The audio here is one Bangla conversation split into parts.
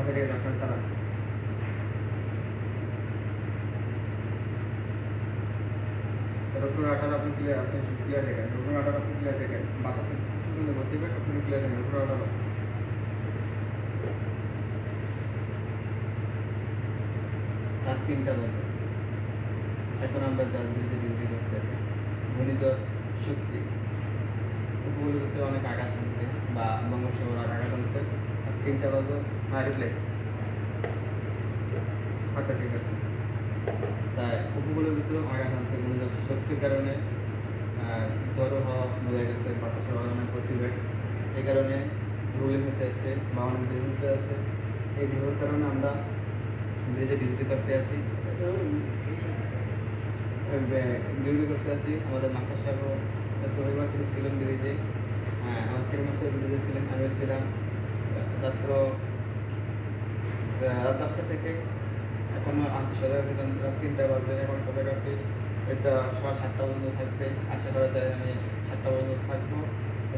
ঠিক আছে আপনার চালান। রোপণ 18 আপনি ক্লিয়ার, আপনি ক্লিয়ার দেখেন, রোপণ 18 আপনি ক্লিয়ার দেখেন, বাতাসে প্রচুর ভর্তি হবে, আপনি ক্লিয়ার দেখেন, রোপণ 18 রাত 3টা বাজে। এখন আমরা যা ধীরে ধীরে করতেছি ঘূর্ণিঝড় শক্তি উপকূলের ভিতরে অনেক আঘাত আনছে বা বঙ্গোপসাগর আঘাত আনছে। আর 3টা বাজে রিপ্লাই। আচ্ছা ঠিক আছে, তাই উপকূলের ভিতরে আঘাত আনছে ঘূর্ণিঝড় শক্তির কারণে। ঝড়ো হওয়া বোঝা গেছে, বাতাসে অনেক গতিবেগ, এই কারণে রুলিং হতে আসছে বা অনেক ঢেউ হতে আসছে। এই ঢেউর কারণে আমরা ব্রিজে ডিউটি করতে আসি, আমাদের মাস্টার সাহেব তহিমা তিনি ছিলেন ব্রিজে। আমার সিনিয়র মাস্টার ব্রিজে ছিলেন, আমি ছিলাম রাত্র রাত 10টা থেকে এখনও আসি সজাগ ছিলেন রাত 3টা বাজে। এখন সজাগ আছি, এটা 7টা পর্যন্ত থাকবে। আশা করা যায় আমি 7টা পর্যন্ত থাকবো।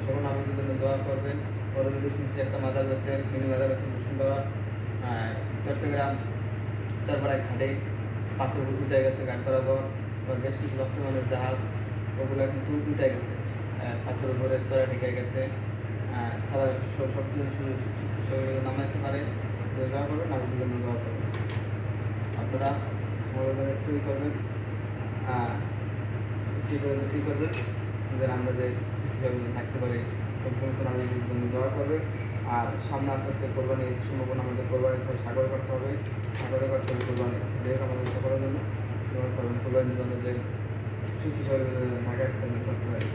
সকল আমাদের জন্য দোয়া করবেন। পরবর্তী শুনছি একটা mother বেসেন, mini mother বেসেন Bashundhara Chittagong চরপাড়ায় ঘাটে পাথর উঠে গেছে ঘাট বরাবর। বেশ কিছু বাস্তবায়নের জাহাজ ওগুলো কিন্তু উঠে গেছে, পাথর উপরে চড়া ঢেকে গেছে। তারা সব সুস্থ নামাইতে পারে, দোয়া করবেন, আমাদের জন্য দোয়া করবেন। আপনারা একটুই করবেন, কী করবেন যে আমরা যে সুস্থ থাকতে পারি, সব সমস্ত আমাদের জন্য দোয়া করবে। আর সামনে আস্তে আস্তে কোরবানি সম্ভাবনা, আমাদের কোরবানি সাগরে করতে হবে, কোরবানি যেহেতু আমাদের সকলের জন্য দোয়া করবেন। কোরবানির জন্য যে সুস্থ ঢাকা স্থাপন করতে পারি।